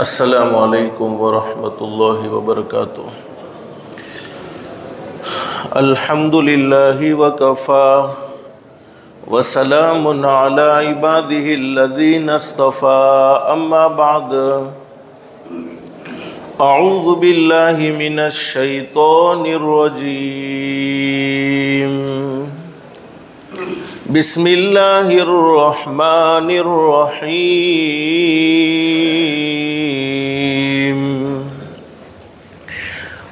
السلام علیکم ورحمۃ اللہ وبرکاتہ۔ الحمد للہ وکفی وسلام علی عبادہ الذین اصطفی، اما بعد، اعوذ باللہ من الشیطان الرجیم، بسم اللہ الرحمن الرحیم۔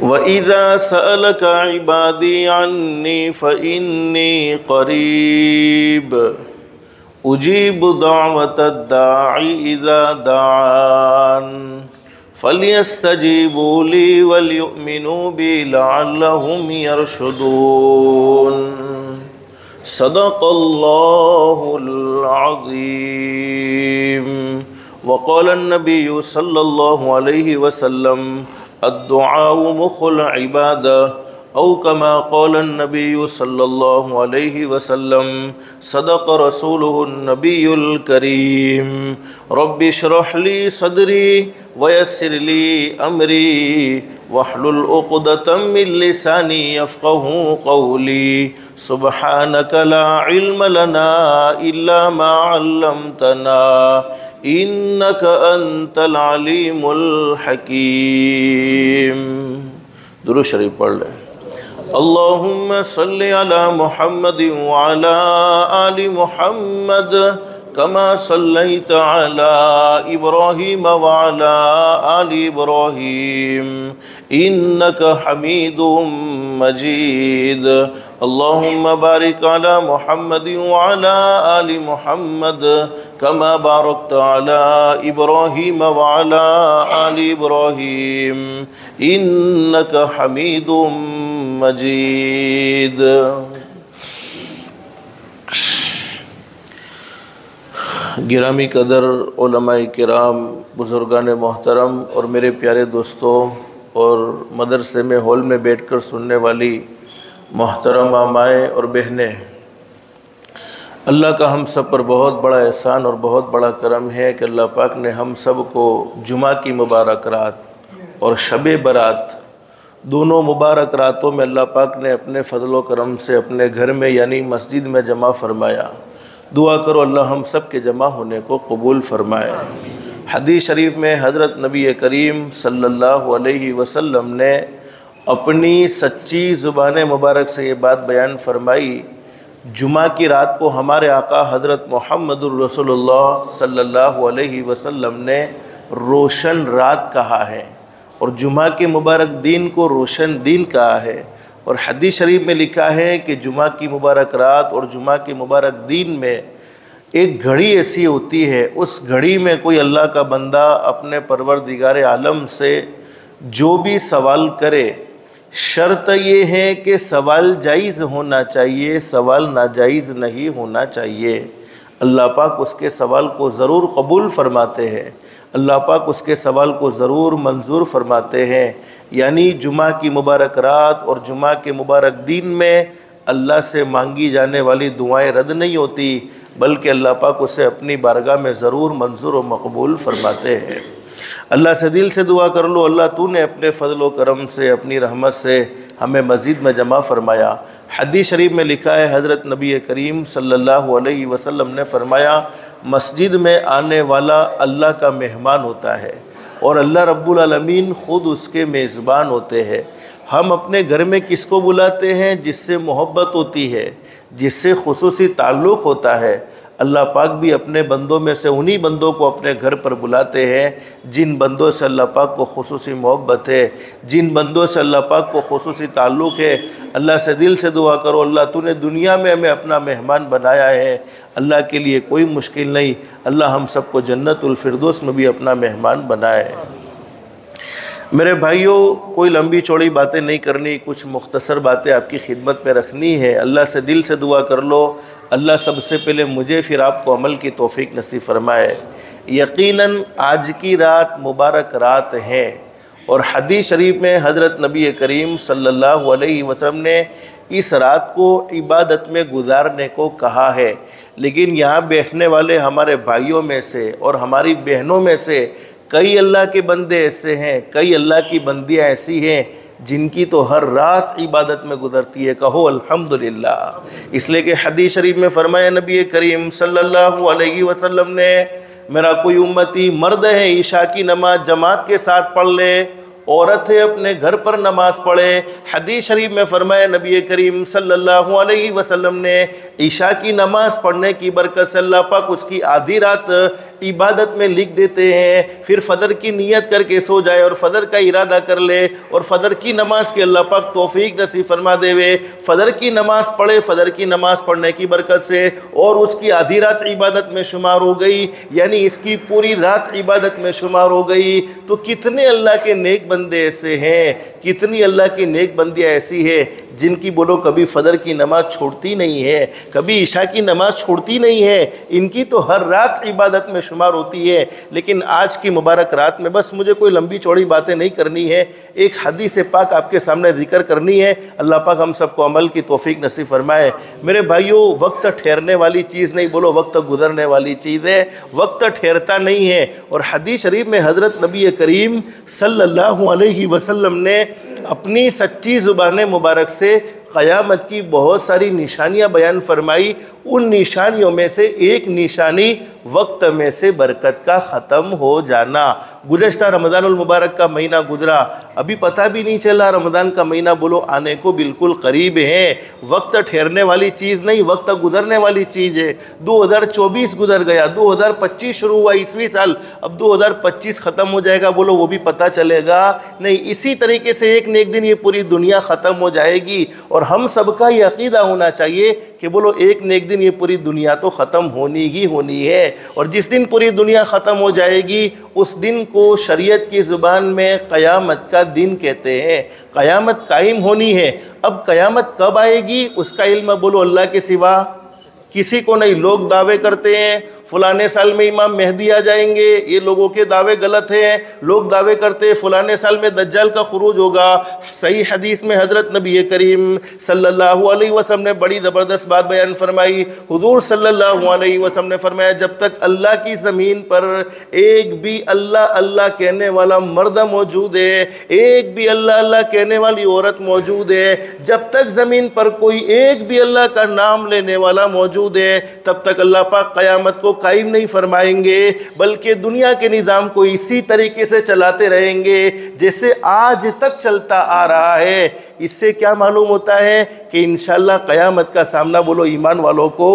وَإِذَا سَأَلَكَ عِبَادِي عَنِّي فَإِنِّي قَرِيبٌ أُجِيبُ دَعْوَةَ الدَّاعِ إِذَا دَعَانِ فَلْيَسْتَجِيبُوا لِي وَلْيُؤْمِنُوا بِي لَعَلَّهُمْ يَرْشُدُونَ۔ صدق اللہ العظیم۔ وقال النبی صلی اللہ علیہ وسلم الدعاء مخ العبادہ، او کما قال النبی صلی اللہ علیہ وسلم صدق رسولہ النبی الکریم۔ رب اشرح لی صدری ویسر لی امری واحلل عقدۃ من لسانی یفقہوا قولی۔ سبحانک لا علم لنا الا ما علمتنا انک انت العلیم الحکیم۔ درود شریف پڑھ لیں۔ اللہم صلی علی محمد وعلی آل محمد کما صلیت علی ابراہیم وعلی آل ابراہیم انک حمید مجید۔ اللہم بارک علی محمد وعلی آل محمد کما بارکت علی ابراہیم وعلی آل ابراہیم انک حمید مجید۔ گرامی قدر علماء کرام، بزرگان محترم اور میرے پیارے دوستوں اور مدرسے میں ہال میں بیٹھ کر سننے والی محترمہ مائیں اور بہنیں، اللہ کا ہم سب پر بہت بڑا احسان اور بہت بڑا کرم ہے کہ اللہ پاک نے ہم سب کو جمعہ کی مبارک رات اور شب برات، دونوں مبارک راتوں میں اللہ پاک نے اپنے فضل و کرم سے اپنے گھر میں یعنی مسجد میں جمع فرمایا۔ دعا کرو اللہ ہم سب کے جمع ہونے کو قبول فرمائے۔ حدیث شریف میں حضرت نبی کریم صلی اللہ علیہ وسلم نے اپنی سچی زبان مبارک سے یہ بات بیان فرمائی، جمعہ کی رات کو ہمارے آقا حضرت محمد الرسول اللہ صلی اللہ علیہ وسلم نے روشن رات کہا ہے اور جمعہ کے مبارک دین کو روشن دین کہا ہے۔ اور حدیث شریف میں لکھا ہے کہ جمعہ کی مبارک رات اور جمعہ کے مبارک دین میں ایک گھڑی ایسی ہوتی ہے، اس گھڑی میں کوئی اللہ کا بندہ اپنے پروردگار عالم سے جو بھی سوال کرے، شرط یہ ہے کہ سوال جائز ہونا چاہیے، سوال ناجائز نہیں ہونا چاہیے۔ اللہ پاک اس کے سوال کو ضرور قبول فرماتے ہیں، اللہ پاک اس کے سوال کو ضرور منظور فرماتے ہیں۔ یعنی جمعہ کی مبارک رات اور جمعہ کے مبارک دین میں اللہ سے مانگی جانے والی دعائیں رد نہیں ہوتی، بلکہ اللہ پاک اسے اپنی بارگاہ میں ضرور منظور و مقبول فرماتے ہیں۔ اللہ سے دل سے دعا کر لو، اللہ تو نے اپنے فضل و کرم سے اپنی رحمت سے ہمیں مسجد میں جمع فرمایا۔ حدیث شریف میں لکھا ہے حضرت نبی کریم صلی اللہ علیہ وسلم نے فرمایا، مسجد میں آنے والا اللہ کا مہمان ہوتا ہے اور اللہ رب العالمین خود اس کے میزبان ہوتے ہیں۔ ہم اپنے گھر میں کس کو بلاتے ہیں؟ جس سے محبت ہوتی ہے، جس سے خصوصی تعلق ہوتا ہے۔ اللہ پاک بھی اپنے بندوں میں سے انہی بندوں کو اپنے گھر پر بلاتے ہیں جن بندوں سے اللہ پاک کو خصوصی محبت ہے، جن بندوں سے اللہ پاک کو خصوصی تعلق ہے۔ اللہ سے دل سے دعا کرو، اللہ تو نے دنیا میں ہمیں اپنا مہمان بنایا ہے، اللہ کے لیے کوئی مشکل نہیں، اللہ ہم سب کو جنت الفردوس میں بھی اپنا مہمان بنائے۔ میرے بھائیوں، کوئی لمبی چوڑی باتیں نہیں کرنی، کچھ مختصر باتیں آپ کی خدمت میں رکھنی ہے۔ اللہ سے دل سے دعا کر لو، اللہ سب سے پہلے مجھے پھر آپ کو عمل کی توفیق نصیب فرمائے۔ یقیناً آج کی رات مبارک رات ہے اور حدیث شریف میں حضرت نبی کریم صلی اللہ علیہ وسلم نے اس رات کو عبادت میں گزارنے کو کہا ہے، لیکن یہاں بیٹھنے والے ہمارے بھائیوں میں سے اور ہماری بہنوں میں سے کئی اللہ کے بندے ایسے ہیں، کئی اللہ کی بندیاں ایسی ہیں جن کی تو ہر رات عبادت میں گزرتی ہے، کہو الحمدللہ۔ اس لیے کہ حدیث شریف میں فرمایا نبی کریم صلی اللہ علیہ وسلم نے، میرا کوئی امتی مرد ہے عشاء کی نماز جماعت کے ساتھ پڑھ لے، عورت ہے اپنے گھر پر نماز پڑھے۔ حدیث شریف میں فرمایا نبی کریم صلی اللہ علیہ وسلم نے، عشاء کی نماز پڑھنے کی برکت سے اللہ پاک اس کی آدھی رات عبادت میں لکھ دیتے ہیں۔ پھر فجر کی نیت کر کے سو جائے اور فجر کا ارادہ کر لے اور فجر کی نماز کے اللہ پاک توفیق نصیب فرما دے وے، فجر کی نماز پڑھے، فجر کی نماز پڑھنے کی برکت سے اور اس کی آدھی رات عبادت میں شمار ہو گئی، یعنی اس کی پوری رات عبادت میں شمار ہو گئی۔ تو کتنے اللہ کے نیک بندے ایسے ہیں، کتنی اللہ کی نیک بندیاں ایسی ہیں جن کی بولو کبھی فجر کی نماز چھوڑتی نہیں ہے، کبھی عشاء کی نماز چھوڑتی نہیں ہے، ان کی تو ہر رات عبادت میں شمار ہوتی ہے۔ لیکن آج کی مبارک رات میں بس مجھے کوئی لمبی چوڑی باتیں نہیں کرنی ہے، ایک حدیث پاک آپ کے سامنے ذکر کرنی ہے، اللہ پاک ہم سب کو عمل کی توفیق نصیب فرمائے۔ میرے بھائیوں، وقت ٹھہرنے والی چیز نہیں، بولو وقت گزرنے والی چیز ہے، وقت ٹھہرتا نہیں ہے۔ اور حدیث شریف میں حضرت نبی کریم صلی اللہ علیہ وسلم نے اپنی سچی زبان مبارک سے قیامت کی بہت ساری نشانیاں بیان فرمائی۔ ان نشانیوں میں سے ایک نشانی وقت میں سے برکت کا ختم ہو جانا۔ گزشتہ رمضان المبارک کا مہینہ گزرا، ابھی پتہ بھی نہیں چلا رمضان کا مہینہ بولو آنے کو بالکل قریب ہے۔ وقت ٹھہرنے والی چیز نہیں، وقت گزرنے والی چیز ہے۔ 2024 گزر گیا، 2025 شروع ہوا 21 سال، اب 2025 ختم ہو جائے گا، بولو وہ بھی پتہ چلے گا نہیں۔ اسی طریقے سے ایک نہ ایک دن یہ پوری دنیا ختم ہو جائے گی، اور ہم سب کا یہ عقیدہ ہونا چاہیے کہ بولو ایک نہ ایک دن یہ پوری دنیا تو ختم ہونی ہی ہونی ہے۔ اور جس دن پوری دنیا ختم ہو جائے گی اس دن کو شریعت کی زبان میں قیامت کا دن کہتے ہیں۔ قیامت قائم ہونی ہے۔ اب قیامت کب آئے گی اس کا علم بولو اللہ کے سوا کسی کو نہیں۔ لوگ دعوے کرتے ہیں فلانے سال میں امام مہدی آ جائیں گے، یہ لوگوں کے دعوے غلط ہیں۔ لوگ دعوے کرتے ہیں فلانے سال میں دجال کا خروج ہوگا۔ صحیح حدیث میں حضرت نبی کریم صلی اللہ علیہ وسلم نے بڑی زبردست بات بیان فرمائی۔ حضور صلی اللہ علیہ وسلم نے فرمایا جب تک اللہ کی زمین پر ایک بھی اللہ اللہ کہنے والا مرد موجود ہے، ایک بھی اللہ اللہ کہنے والی عورت موجود ہے، جب تک زمین پر کوئی ایک بھی اللہ کا نام لینے والا موجود ہے، تب تک اللہ پاک قیامت کو قائم نہیں فرمائیں گے، بلکہ دنیا کے نظام کو اسی طریقے سے چلاتے رہیں گے جیسے آج تک چلتا آ رہا ہے۔ اس سے کیا معلوم ہوتا ہے کہ انشاءاللہ قیامت کا سامنا بولو ایمان والوں کو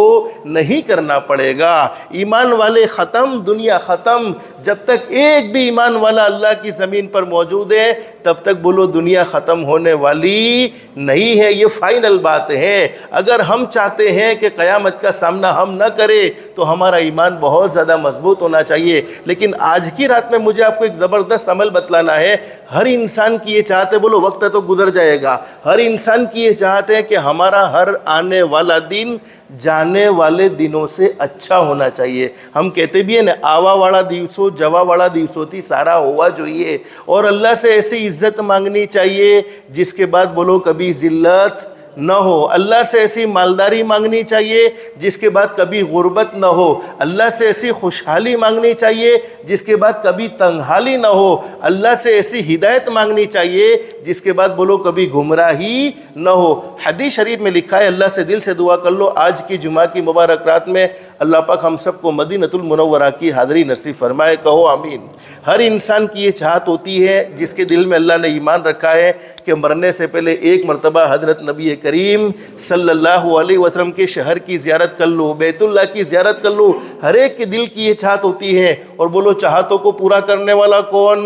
نہیں کرنا پڑے گا۔ ایمان والے ختم، دنیا ختم۔ جب تک ایک بھی ایمان والا اللہ کی زمین پر موجود ہے تب تک بولو دنیا ختم ہونے والی نہیں ہے۔ یہ فائنل بات ہے۔ اگر ہم چاہتے ہیں کہ قیامت کا سامنا ہم نہ کریں تو ہمارا ایمان بہت زیادہ مضبوط ہونا چاہیے۔ لیکن آج کی رات میں مجھے آپ کو ایک زبردست عمل بتلانا ہے۔ ہر انسان کی یہ چاہتے بولو وقت تو گزر جائے گا، ہر انسان کی یہ چاہتے ہیں کہ ہمارا ہر آنے والا دن جانے والے دنوں سے اچھا ہونا چاہیے۔ ہم کہتے بھی ہیں نا آوا والا دیوسو جوا والا دیوسو تھی سارا ہوا جو یہ، اور اللہ سے ایسی عزت مانگنی چاہیے جس کے بعد بولو کبھی ذلت نہ ہو۔ اللہ سے ایسی مالداری مانگنی چاہیے جس کے بعد کبھی غربت نہ ہو۔ اللہ سے ایسی خوشحالی مانگنی چاہیے جس کے بعد کبھی تنگحالی نہ ہو۔ اللہ سے ایسی ہدایت مانگنی چاہیے جس کے بعد بولو کبھی گمراہی نہ ہو۔ حدیث شریف میں لکھا ہے، اللہ سے دل سے دعا کر لو آج کی جمعہ کی مبارک رات میں اللہ پاک ہم سب کو مدینۃ المنورہ کی حاضری نصیب فرمائے، کہو آمین۔ ہر انسان کی یہ چاہت ہوتی ہے جس کے دل میں اللہ نے ایمان رکھا ہے کہ مرنے سے پہلے ایک مرتبہ حضرت نبی کریم صلی اللہ علیہ وسلم کے شہر کی زیارت کر لوں، بیت اللہ کی زیارت کر لوں۔ ہر ایک کے دل کی یہ چاہت ہوتی ہے، اور بولو چاہتوں کو پورا کرنے والا کون؟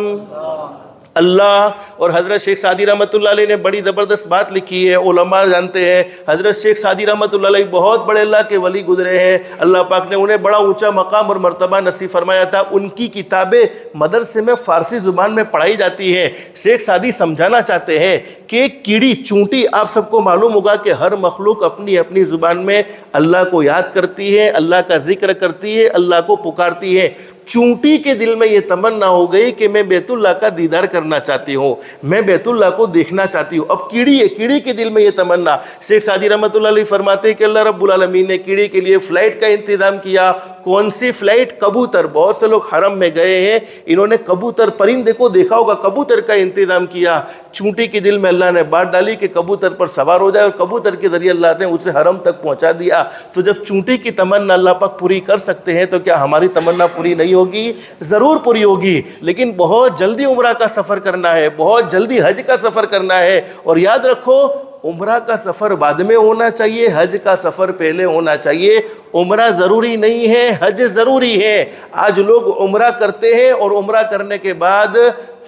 اللہ۔ اور حضرت شیخ سعدی رحمۃ اللہ علیہ نے بڑی زبردست بات لکھی ہے، علماء جانتے ہیں حضرت شیخ سعدی رحمۃ اللہ علیہ بہت بڑے اللہ کے ولی گزرے ہیں، اللہ پاک نے انہیں بڑا اونچا مقام اور مرتبہ نصیب فرمایا تھا۔ ان کی کتابیں مدرسے میں فارسی زبان میں پڑھائی جاتی ہیں۔ شیخ سعدی سمجھانا چاہتے ہیں کہ کیڑی چونٹی، آپ سب کو معلوم ہوگا کہ ہر مخلوق اپنی اپنی زبان میں اللہ کو یاد کرتی ہے، اللہ کا ذکر کرتی ہے، اللہ کو پکارتی ہے۔ چونٹی کے دل میں یہ تمنا ہو گئی کہ میں بیت اللہ کا دیدار کرنا چاہتی ہوں، میں بیت اللہ کو دیکھنا چاہتی ہوں۔ اب کیڑی ہے، کیڑی کے دل میں یہ تمنا۔ شیخ سعدی رحمۃ اللہ علیہ فرماتے ہیں کہ اللہ رب العالمین نے کیڑی کے لیے فلائٹ کا انتظام کیا، کون سی فلائٹ؟ کبوتر۔ بہت سے لوگ حرم میں گئے ہیں، انہوں نے کبوتر پرندے کو دیکھا ہوگا، کبوتر کا انتظام کیا، چونٹی کے دل میں اللہ نے بات ڈالی کہ کبوتر پر سوار ہو جائے، اور کبوتر کے ذریعے اللہ نے اسے حرم تک پہنچا دیا۔ تو جب چونٹی کی تمنا اللہ پاک پوری کر سکتے ہیں تو کیا ہماری تمنا پوری نہیں ہوگی؟ ضرور پوری ہوگی، لیکن بہت جلدی عمرہ کا سفر کرنا ہے، بہت جلدی حج کا سفر کرنا ہے۔ اور یاد رکھو، عمرہ کا سفر بعد میں ہونا چاہیے، حج کا سفر پہلے ہونا چاہیے۔ عمرہ ضروری نہیں ہے، حج ضروری ہے۔ آج لوگ عمرہ کرتے ہیں اور عمرہ کرنے کے بعد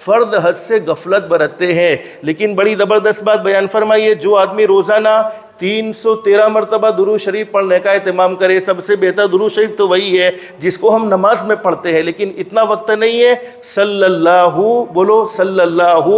فرض حج سے غفلت برتتے ہیں۔ لیکن بڑی زبردست بات بیان فرمائیے، جو آدمی روزانہ 313 مرتبہ درود شریف پڑھنے کا اہتمام کرے، سب سے بہتر درود شریف تو وہی ہے جس کو ہم نماز میں پڑھتے ہیں، لیکن اتنا وقت نہیں ہے۔ صلی اللہ، بولو صلی اللہ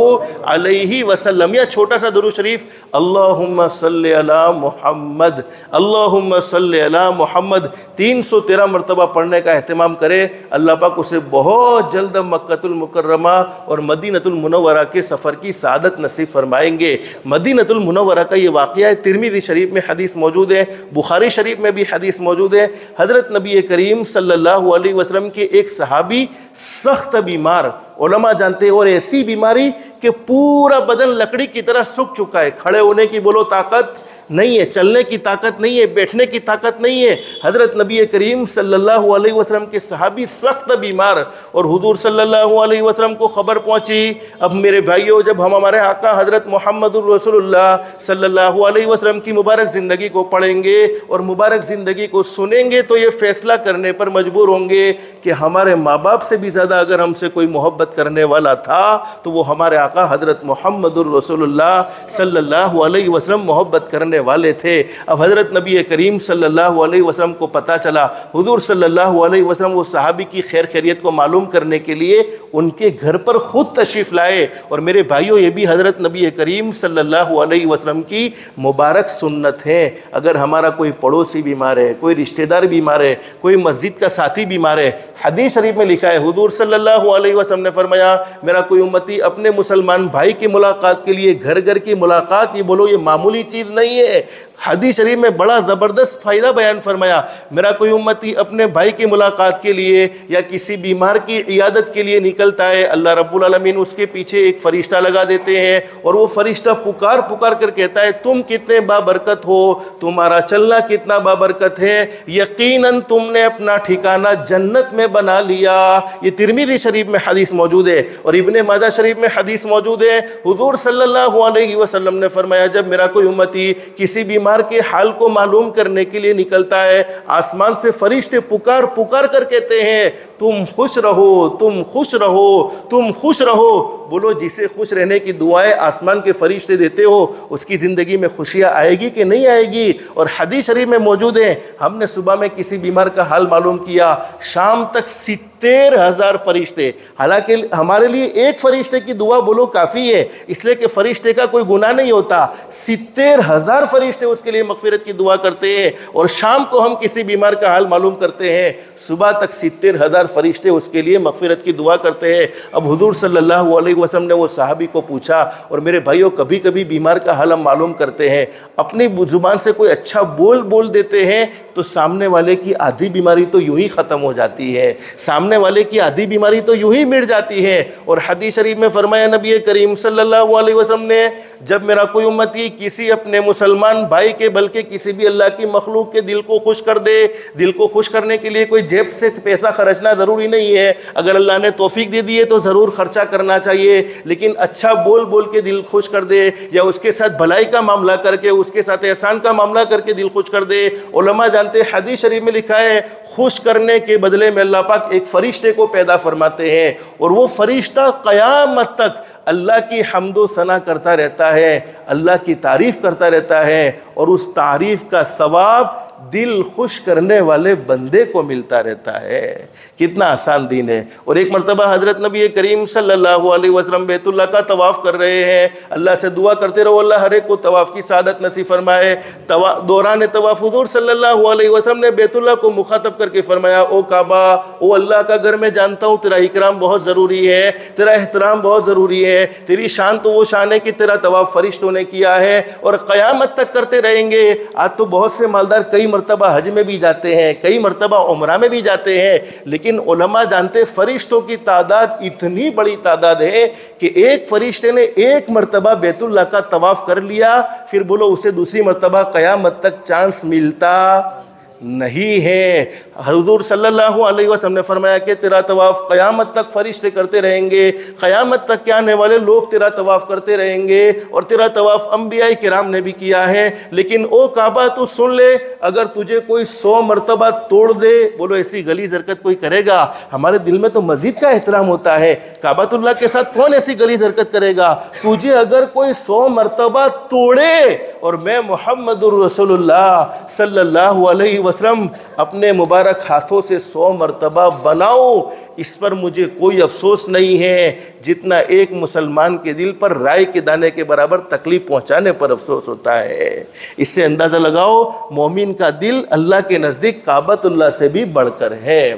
علیہ وسلم، یا چھوٹا سا درود شریف، اللہم صلی علی محمد، اللہم صلی علی محمد، 313 مرتبہ پڑھنے کا اہتمام کرے، اللہ پاک اسے بہت جلد مکۃ المکرمہ اور مدینۃ المنورہ کے سفر کی سعادت نصیب فرمائیں گے۔ مدینۃ المنورہ کا یہ واقعہ ہے، ترمذی شریف میں حدیث موجود ہے، بخاری شریف میں بھی حدیث موجود ہے۔ حضرت نبی کریم صلی اللہ علیہ وسلم کے ایک صحابی سخت بیمار، علماء جانتے ہیں، اور ایسی بیماری کہ پورا بدن لکڑی کی طرح سوکھ چکا ہے، کھڑے ہونے کی بولو طاقت نہیں ہے، چلنے کی طاقت نہیں ہے، بیٹھنے کی طاقت نہیں ہے۔ حضرت نبی کریم صلی اللہ علیہ وسلم کے صحابی سخت بیمار، اور حضور صلی اللہ علیہ وسلم کو خبر پہنچی۔ اب میرے بھائیوں، جب ہم ہمارے آقا حضرت محمد الرسول اللہ صلی اللہ علیہ وسلم کی مبارک زندگی کو پڑھیں گے اور مبارک زندگی کو سنیں گے تو یہ فیصلہ کرنے پر مجبور ہوں گے کہ ہمارے ماں باپ سے بھی زیادہ اگر ہم سے کوئی محبت کرنے والا تھا تو وہ ہمارے آقا حضرت محمد الرسول اللہ صلی اللہ علیہ وسلم محبت کرنے والے تھے۔ اب حضرت نبی کریم صلی اللہ علیہ وسلم کو پتہ چلا، حضور صلی اللہ علیہ وسلم وہ صحابی کی خیر خیریت کو معلوم کرنے کے لیے ان کے گھر پر خود تشریف لائے۔ اور میرے بھائیوں، یہ بھی حضرت نبی کریم صلی اللہ علیہ وسلم کی مبارک سنت ہے۔ اگر ہمارا کوئی پڑوسی بیمار ہے، کوئی رشتہ دار بیمار ہے، کوئی مسجد کا ساتھی بیمار ہے، حدیث شریف میں لکھا ہے، حضور صلی اللہ علیہ وسلم نے فرمایا، میرا کوئی امتی اپنے مسلمان بھائی کی ملاقات کے لیے گھر گھر کی ملاقات، یہ بولو یہ معمولی چیز نہیں ہے۔ حدیث شریف میں بڑا زبردست فائدہ بیان فرمایا، میرا کوئی امتی اپنے بھائی کی ملاقات کے لیے یا کسی بیمار کی عیادت کے لیے نکلتا ہے، اللہ رب العالمین اس کے پیچھے ایک فرشتہ لگا دیتے ہیں، اور وہ فرشتہ پکار پکار کر کہتا ہے، تم کتنے بابرکت ہو، تمہارا چلنا کتنا بابرکت ہے، یقیناً تم نے اپنا ٹھکانہ جنت میں بنا لیا۔ یہ ترمذی شریف میں حدیث موجود ہے، اور ابن ماجہ شریف میں حدیث موجود ہے۔ حضور صلی اللہ علیہ وسلم نے فرمایا، جب میرا کوئی امتی کسی بیمار کے حال کو معلوم کرنے کے لیے نکلتا ہے، آسمان سے فرشتے پکار پکار کر کہتے ہیں، تم خوش رہو، تم خوش رہو، تم خوش رہو۔ بولو، جسے خوش رہنے کی دعائیں آسمان کے فرشتے دیتے ہو، اس کی زندگی میں خوشیاں آئے گی کہ نہیں آئے گی؟ اور حدیث شریف میں موجود ہے، ہم نے صبح میں کسی بیمار کا حال معلوم کیا، شام تک 70,000 فرشتے، حالانکہ ہمارے لیے ایک فرشتے کی دعا بولو کافی ہے، اس لیے کہ فرشتے کا کوئی گناہ نہیں ہوتا، 70,000 فرشتے اس کے لیے مغفرت کی دعا کرتے ہیں۔ اور شام کو ہم کسی بیمار کا حال معلوم کرتے ہیں، صبح تک 70,000 فرشتے اس کے لیے مغفرت کی دعا کرتے ہیں۔ اب حضور صلی اللہ علیہ وسلم نے وہ صحابی کو پوچھا، اور میرے بھائیوں، کبھی کبھی بیمار کا حال ہم معلوم کرتے ہیں، اپنی زبان سے کوئی اچھا بول دیتے ہیں تو سامنے والے کی آدھی بیماری تو یوں ہی ختم ہو جاتی ہے، سامنے والے کی آدھی بیماری تو یوں ہی مٹ جاتی ہے۔ اور حدیث شریف میں فرمایا نبی کریم صلی اللہ علیہ وسلم نے، جب میرا کوئی امتی کسی اپنے مسلمان بھائی کے بلکہ کسی بھی اللہ کی مخلوق کے دل کو خوش کر دے، دل کو خوش کرنے کے لیے کوئی جیب سے پیسہ خرچنا ضروری نہیں ہے، اگر اللہ نے توفیق دے دی ہے تو ضرور خرچہ کرنا چاہیے، لیکن اچھا بول کے دل خوش کر دے، یا اس کے ساتھ بھلائی کا معاملہ کر کے، اس کے ساتھ احسان کا معاملہ کر کے دل خوش کر دے۔ علماء جانتے ہیں، حدیث شریف میں لکھا ہے، خوش کرنے کے بدلے میں اللہ پاک ایک فرشتے کو پیدا فرماتے ہیں، اور وہ فرشتہ قیامت تک اللہ کی حمد و ثنا کرتا رہتا ہے، اللہ کی تعریف کرتا رہتا ہے، اور اس تعریف کا ثواب دل خوش کرنے والے بندے کو ملتا رہتا ہے۔ کتنا آسان دین ہے۔ اور ایک مرتبہ حضرت نبی کریم صلی اللہ علیہ وسلم بیت اللہ کا طواف کر رہے ہیں، اللہ سے دعا کرتے رہو اللہ ہر ایک کو طواف کی سعادت نصیب فرمائے۔ دوران طواف حضور صلی اللہ علیہ وسلم نے بیت اللہ کو مخاطب کر کے فرمایا، او کعبہ، او اللہ کا گھر، میں جانتا ہوں تیرا اکرام بہت ضروری ہے، تیرا احترام بہت ضروری ہے، تیری شان تو وہ شان ہے کہ تیرا طواف فرشتوں نے کیا ہے اور قیامت تک کرتے رہیں گے۔ آج تو بہت سے مالدار کئی کئی مرتبہ حج میں بھی جاتے ہیں، کئی مرتبہ عمرہ میں بھی جاتے ہیں، لیکن علماء جانتے فرشتوں کی تعداد اتنی بڑی تعداد ہے کہ ایک فرشتے نے ایک مرتبہ بیت اللہ کا طواف کر لیا، پھر بولو اسے دوسری مرتبہ قیامت تک چانس ملتا نہیں ہے۔ حضور صلی اللہ علیہ وسلم نے فرمایا کہ تیرا طواف قیامت تک فرشتے کرتے رہیں گے، قیامت تک کے آنے والے لوگ تیرا طواف کرتے رہیں گے، اور تیرا طواف انبیاء کرام نے بھی کیا ہے۔ لیکن او کعبہ تو سن لے، اگر تجھے کوئی 100 مرتبہ توڑ دے، بولو ایسی غلیظ حرکت کوئی کرے گا؟ ہمارے دل میں تو مسجد کا احترام ہوتا ہے، کعبۃ اللہ کے ساتھ کون ایسی غلیظ حرکت کرے گا؟ تجھے اگر کوئی 100 مرتبہ توڑے اور میں محمد الرسول اللہ صلی اللہ علیہ وسلم اپنے مبارک ہاتھوں سے 100 مرتبہ بناؤں، اس پر مجھے کوئی افسوس نہیں ہے جتنا ایک مسلمان کے دل پر رائے کے دانے کے برابر تکلیف پہنچانے پر افسوس ہوتا ہے۔ اس سے اندازہ لگاؤ مومن کا دل اللہ کے نزدیک کعبۃ اللہ سے بھی بڑھ کر ہے۔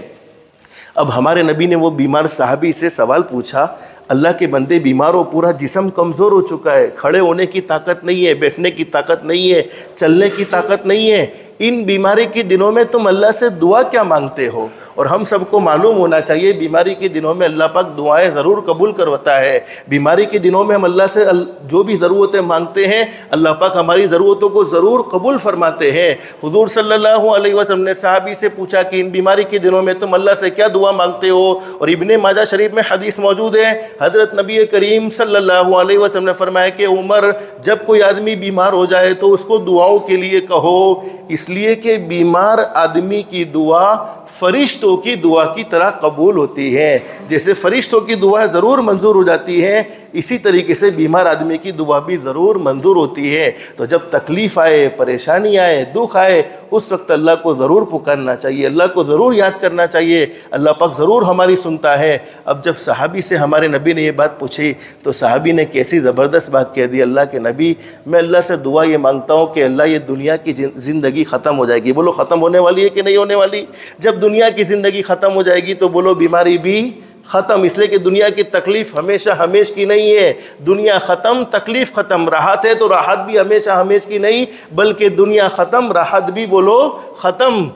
اب ہمارے نبی نے وہ بیمار صحابی سے سوال پوچھا، اللہ کے بندے بیمار ہو، پورا جسم کمزور ہو چکا ہے، کھڑے ہونے کی طاقت نہیں ہے، بیٹھنے کی طاقت نہیں ہے، چلنے کی طاقت نہیں ہے، ان بیماری کے دنوں میں تم اللہ سے دعا کیا مانگتے ہو؟ اور ہم سب کو معلوم ہونا چاہیے بیماری کے دنوں میں اللہ پاک دعائیں ضرور قبول کرواتا ہے۔ بیماری کے دنوں میں ہم اللہ سے جو بھی ضرورتیں مانگتے ہیں اللہ پاک ہماری ضرورتوں کو ضرور قبول فرماتے ہیں۔ حضور صلی اللہ علیہ وسلم نے صحابی سے پوچھا کہ ان بیماری کے دنوں میں تم اللہ سے کیا دعا مانگتے ہو؟ اور ابن ماجہ شریف میں حدیث موجود ہے، حضرت نبی کریم صلی اللہ علیہ وسلم نے فرمایا کہ عمر، جب کوئی آدمی بیمار ہو جائے تو اس کو دعاؤں کے لیے کہو، اس لیے کہ بیمار آدمی کی دعا فرشتوں کی دعا کی طرح قبول ہوتی ہے۔ جیسے فرشتوں کی دعا ضرور منظور ہو جاتی ہے، اسی طریقے سے بیمار آدمی کی دعا بھی ضرور منظور ہوتی ہے۔ تو جب تکلیف آئے، پریشانی آئے، دکھ آئے، اس وقت اللہ کو ضرور پکارنا چاہیے، اللہ کو ضرور یاد کرنا چاہیے، اللہ پاک ضرور ہماری سنتا ہے۔ اب جب صحابی سے ہمارے نبی نے یہ بات پوچھی تو صحابی نے کیسی زبردست بات کہہ دی، اللہ کے نبی میں اللہ سے دعا یہ مانگتا ہوں کہ اللہ یہ دنیا کی زندگی ختم ہو جائے گی۔ بولو ختم ہونے والی ہے کہ نہیں ہونے والی؟ جب دنیا کی زندگی ختم ہو جائے گی تو بولو بیماری بھی ختم، اس لیے کہ دنیا کی تکلیف ہمیشہ ہمیش کی نہیں ہے۔ دنیا ختم، تکلیف ختم، راحت ہے تو راحت بھی ہمیشہ ہمیش کی نہیں، بلکہ دنیا ختم، راحت بھی بولو ختم۔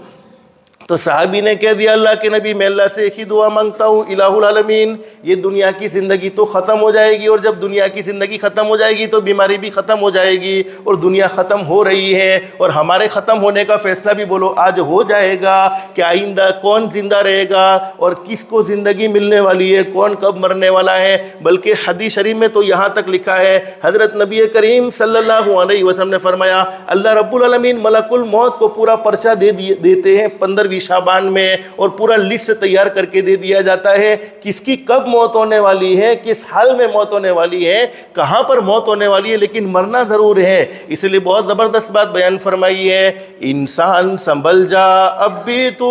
تو صحابی نے کہہ دیا اللہ کے نبی میں اللہ سے ایک ہی دعا مانگتا ہوں، الہ العالمین یہ دنیا کی زندگی تو ختم ہو جائے گی، اور جب دنیا کی زندگی ختم ہو جائے گی تو بیماری بھی ختم ہو جائے گی، اور دنیا ختم ہو رہی ہے، اور ہمارے ختم ہونے کا فیصلہ بھی بولو آج ہو جائے گا کہ آئندہ کون زندہ رہے گا اور کس کو زندگی ملنے والی ہے، کون کب مرنے والا ہے۔ بلکہ حدیث شریف میں تو یہاں تک لکھا ہے، حضرت نبی کریم صلی اللہ علیہ وسلم نے فرمایا اللہ رب العالمین ملک الموت کو پورا پرچہ دیتے ہیں 15 شعبان میں، اور پورا لسٹ تیار کر کے دے دیا جاتا ہے کس کی کب موت ہونے والی ہے، کس حال میں موت ہونے والی ہے، کہاں پر موت ہونے والی ہے، لیکن مرنا ضرور ہے۔ اس لیے بہت زبردست بات بیان فرمائی ہے، انسان سنبھل جا اب بھی تو،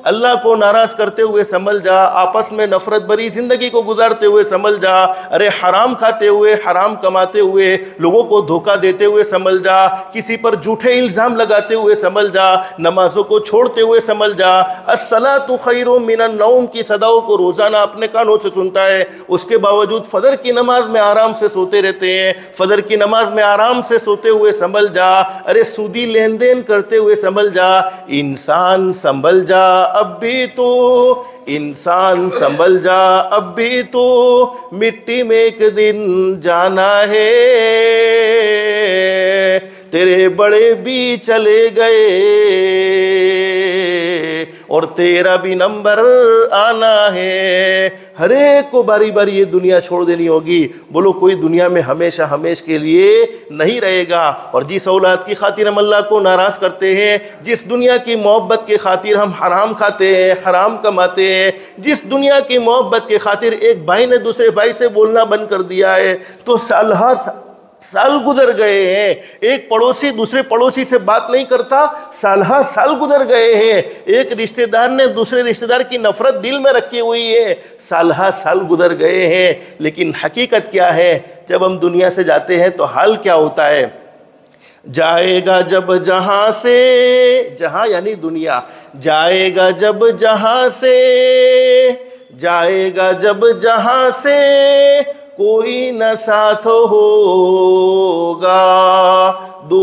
اللہ کو ناراض کرتے ہوئے سنبھل جا، آپس میں نفرت بری زندگی کو گزارتے ہوئے سنبھل جا، ارے حرام کھاتے ہوئے، حرام کماتے ہوئے، لوگوں کو دھوکہ دیتے ہوئے سنبھل جا، کسی پر جھوٹے الزام لگاتے ہوئے سنبھل جا، نمازوں کو چھوڑتے ہوئے سنبھل جا۔ الصلاۃ خیر من النوم کی صداؤں کو روزانہ اپنے کانوں سے سنتا ہے، اس کے باوجود فجر کی نماز میں آرام سے سوتے رہتے ہیں، فجر کی نماز میں آرام سے سوتے ہوئے سنبھل جا، ارے سودی لین دین کرتے ہوئے سنبھل جا، انسان سنبھل جا اب بھی تو، انسان سنبھل جا اب بھی تو، مٹی میں ایک دن جانا ہے، تیرے بڑے بھی چلے گئے اور تیرا بھی نمبر آنا ہے۔ ہر ایک کو باری باری یہ دنیا چھوڑ دینی ہوگی۔ بولو کوئی دنیا میں ہمیشہ ہمیش کے لیے نہیں رہے گا۔ اور جس اولاد کی خاطر ہم اللہ کو ناراض کرتے ہیں، جس دنیا کی محبت کے خاطر ہم حرام کھاتے ہیں، حرام کماتے ہیں، جس دنیا کی محبت کے خاطر ایک بھائی نے دوسرے بھائی سے بولنا بند کر دیا ہے، تو سال گزر گئے ہیں، ایک پڑوسی دوسرے پڑوسی سے بات نہیں کرتا، سال گزر گئے ہیں، ایک رشتہ دار نے دوسرے رشتہ دار کی نفرت دل میں رکھی ہوئی ہے، سال گزر گئے ہیں۔ لیکن حقیقت کیا ہے؟ جب ہم دنیا سے جاتے ہیں تو حال کیا ہوتا ہے؟ جائے گا جب جہاں سے، جہاں یعنی دنیا، جائے گا جب جہاں سے، جائے گا جب جہاں سے کوئی نہ ساتھ ہوگا، 2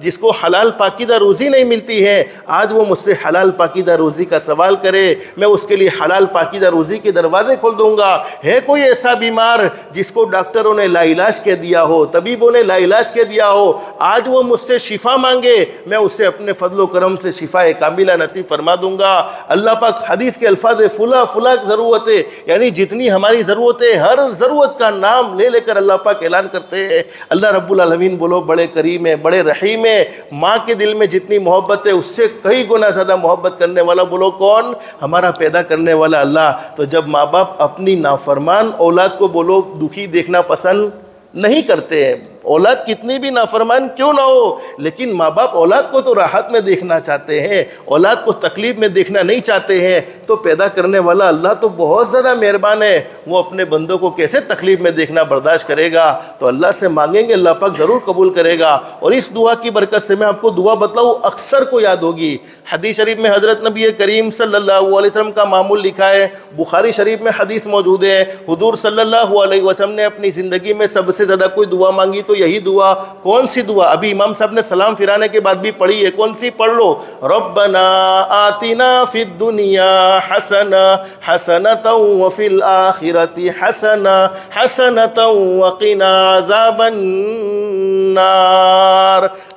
جس کو حلال پاکیزہ روزی نہیں ملتی ہے، آج وہ مجھ سے حلال پاکیزہ روزی کا سوال کرے، میں اس کے لیے حلال پاکیزہ روزی کے دروازے کھول دوں گا۔ ہے کوئی ایسا بیمار جس کو ڈاکٹروں نے لا علاج کہہ دیا ہو، طبیبوں نے لا علاج کہہ دیا ہو، آج وہ مجھ سے شفا مانگے، میں اسے اپنے فضل و کرم سے شفا کاملہ نصیب فرما دوں گا۔ اللہ پاک حدیث کے الفاظ فلاں فلاں ضرورتیں، یعنی جتنی ہماری ضرورتیں، ہر ضرورت کا نام لے لے کر اللہ پاک اعلان کرتے ہیں۔ اللہ رب العالمین بولو بڑے کریم ہے، بڑے رحیم ہے۔ ماں کے دل میں جتنی محبت ہے اس سے کئی گنا زیادہ محبت کرنے والا بولو کون؟ ہمارا پیدا کرنے والا اللہ۔ تو جب ماں باپ اپنی نافرمان اولاد کو بولو دکھی دیکھنا پسند نہیں کرتے ہیں، اولاد کتنی بھی نافرمان کیوں نہ ہو، لیکن ماں باپ اولاد کو تو راحت میں دیکھنا چاہتے ہیں، اولاد کو تکلیف میں دیکھنا نہیں چاہتے ہیں، تو پیدا کرنے والا اللہ تو بہت زیادہ مہربان ہے، وہ اپنے بندوں کو کیسے تکلیف میں دیکھنا برداشت کرے گا؟ تو اللہ سے مانگیں گے، اللہ پاک ضرور قبول کرے گا۔ اور اس دعا کی برکت سے میں آپ کو دعا بتلاؤں، اکثر کو یاد ہوگی۔ حدیث شریف میں حضرت نبی کریم صلی اللہ علیہ وسلم کا معمول لکھا ہے، بخاری شریف میں حدیث موجود ہے، حضور صلی اللہ علیہ وسلم نے اپنی زندگی میں سب سے زیادہ کوئی دعا مانگی تو یہی دعا۔ کون سی دعا؟ ابھی امام صاحب نے سلام پھرانے کے بعد بھی پڑھی ہے، کون سی؟ پڑھ لو، ربنا آتنا فی الدنیا حسنہ حسنۃ وفی الآخرۃ حسنہ حسنۃ وقنا عذاب النار۔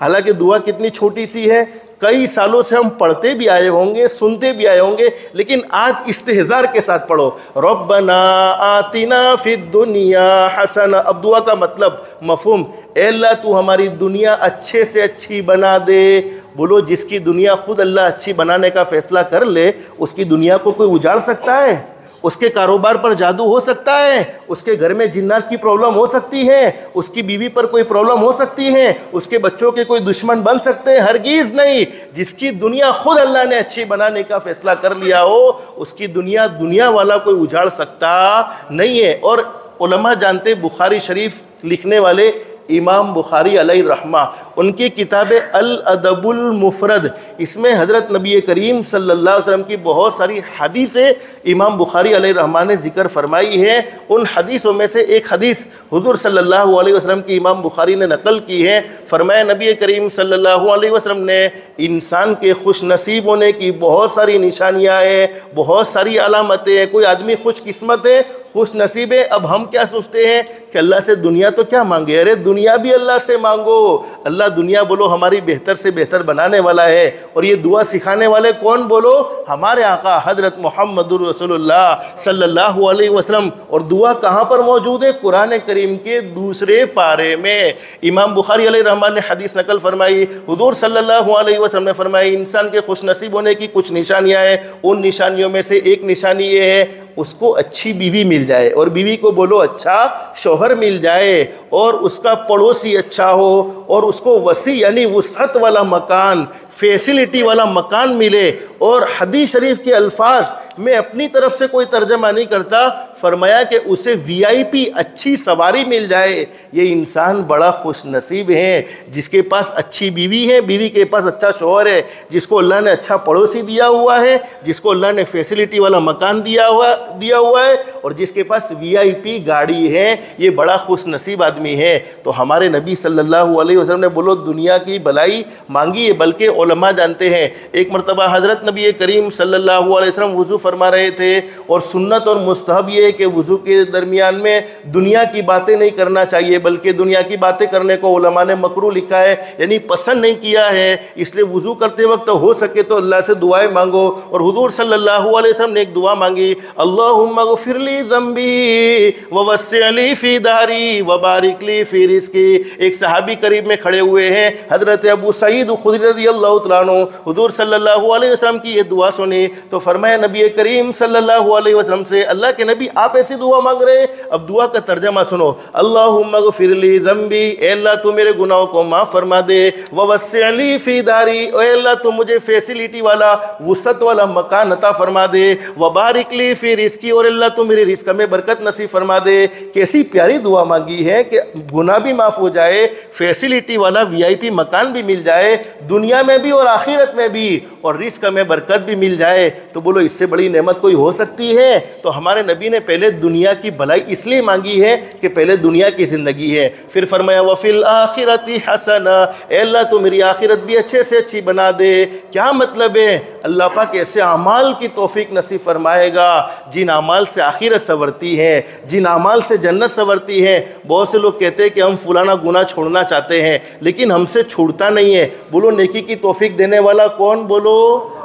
حالانکہ دعا کتنی چھوٹی سی ہے، کئی سالوں سے ہم پڑھتے بھی آئے ہوں گے، سنتے بھی آئے ہوں گے، لیکن آج استحضار کے ساتھ پڑھو، ربنا آتنا فی الدنیا حسنہ۔ اب دعا کا مطلب، مفہوم، اے اللہ تو ہماری دنیا اچھے سے اچھی بنا دے۔ بولو جس کی دنیا خود اللہ اچھی بنانے کا فیصلہ کر لے، اس کی دنیا کو کوئی اجاڑ سکتا ہے؟ اس کے کاروبار پر جادو ہو سکتا ہے؟ اس کے گھر میں جنات کی پرابلم ہو سکتی ہے؟ اس کی بیوی پر کوئی پرابلم ہو سکتی ہے؟ اس کے بچوں کے کوئی دشمن بن سکتے ہیں؟ ہرگز نہیں۔ جس کی دنیا خود اللہ نے اچھی بنانے کا فیصلہ کر لیا ہو، اس کی دنیا والا کوئی اجاڑ سکتا نہیں ہے۔ اور علماء جانتے، بخاری شریف لکھنے والے امام بخاری علیہ الرحمہ، ان کی کتاب الادب المفرد، اس میں حضرت نبی کریم صلی اللہ علیہ وسلم کی بہت ساری حدیثیں امام بخاری علیہ الرحمہ نے ذکر فرمائی ہے۔ ان حدیثوں میں سے ایک حدیث حضور صلی اللہ علیہ وسلم کی امام بخاری نے نقل کی ہے۔ فرمایا نبی کریم صلی اللہ علیہ وسلم نے، انسان کے خوش نصیب ہونے کی بہت ساری نشانیاں ہیں، بہت ساری علامتیں ہیں۔ کوئی آدمی خوش قسمت ہے، خوش نصیب ہے۔ اب ہم کیا سوچتے ہیں کہ اللہ سے دنیا تو کیا مانگے؟ ارے دنیا بھی اللہ سے مانگو۔ اللہ دنیا بولو ہماری بہتر سے بہتر بنانے والا ہے، اور یہ دعا سکھانے والے کون؟ بولو ہمارے آقا حضرت محمد رسول اللہ صلی اللہ علیہ وسلم۔ اور دعا کہاں پر موجود ہے؟ قرآن کریم کے دوسرے پارے میں۔ امام بخاری علیہ الرحمہ نے حدیث نقل فرمائی، حضور صلی اللہ علیہ وسلم نے فرمائی، انسان کے خوش نصیب ہونے کی کچھ نشانیاں ہیں۔ ان نشانیوں میں سے ایک نشانی یہ ہے، اس کو اچھی بیوی مل جائے، اور بیوی کو بولو اچھا شوہر مل جائے، اور اس کا پڑوسی اچھا ہو، اور اس کو وسیع یعنی وسعت والا مکان، فیسلٹی والا مکان ملے۔ اور حدیث شریف کے الفاظ میں اپنی طرف سے کوئی ترجمہ نہیں کرتا، فرمایا کہ اسے VIP اچھی سواری مل جائے۔ یہ انسان بڑا خوش نصیب ہے جس کے پاس اچھی بیوی ہے، بیوی کے پاس اچھا شوہر ہے، جس کو اللہ نے اچھا پڑوسی دیا ہوا ہے، جس کو اللہ نے فیسلٹی والا مکان دیا ہوا ہے، اور جس کے پاس VIP گاڑی ہے۔ یہ بڑا خوش نصیب آدمی ہے۔ تو ہمارے نبی صلی اللہ علیہ وسلم نے بولو دنیا کی بھلائی مانگی ہے، بلکہ علماء جانتے ہیں، ایک مرتبہ حضرت نبی کریم صلی اللہ علیہ وسلم وضو فرما رہے تھے، اور سنت اور مستحب یہ ہے کہ وضو کے درمیان میں دنیا کی باتیں نہیں کرنا چاہیے، بلکہ دنیا کی باتیں کرنے کو علماء نے مکروہ لکھا ہے، یعنی پسند نہیں کیا ہے۔ اس لیے وضو کرتے وقت ہو سکے تو اللہ سے دعائیں مانگو۔ اور حضور صلی اللہ علیہ وسلم نے ایک دعا مانگی، اللہم اغفر لی ذنبی ووسع لی فی داری وبارک لی فی رزقی۔ ایک صحابی قریب میں کھڑے ہوئے ہیں، حضرت ابو سعید خدری رضی اللہ تعالیٰ عنہ، حضور صلی اللہ علیہ وسلم کی یہ دعا سنی تو فرمایا نبی کریم صلی اللہ علیہ وسلم سے، اللہ کے نبی آپ ایسی دعا مانگ رہے؟ اب دعا کا ترجمہ سنو، اللہم اغفر لی ذنبی، اے اللہ تو میرے گناہوں کو معاف فرما دے، ووسع لی فی داری، اے اللہ تو مجھے فیسلٹی والا وسعت والا مکان عطا فرما دے، وبارک لی فی رزقی، اور اللہ تو میرے رزق میں برکت نصیب فرما دے۔ کیسی پیاری دعا مانگی ہے کہ گناہ بھی معاف ہو جائے، فیسلٹی والا VIP مکان بھی مل جائے، دنیا میں بھی اور آخرت میں بھی، اور رزق میں برکت بھی مل جائے۔ تو بولو اس سے بڑی بڑی نعمت کوئی ہو سکتی ہے؟ تو ہمارے نبی نے پہلے دنیا کی بھلائی اس لیے مانگی ہے کہ پہلے دنیا کی زندگی ہے، پھر فرمایا وَفِي الْآخِرَةِ حَسَنَةً، اے اللہ تو میری آخرت بھی اچھے سے اچھی بنا دے۔ کیا مطلب ہے؟ اللہ پاک ایسے اعمال کی توفیق نصیب فرمائے گا جن اعمال سے آخرت سنورتی ہے، جن اعمال سے جنت سنورتی ہے۔ بہت سے لوگ کہتے ہیں کہ ہم فلانا گناہ چھوڑنا چاہتے ہیں لیکن ہم سے چھوڑتا نہیں ہے۔ بولو نیکی کی توفیق دینے والا کون؟ بولو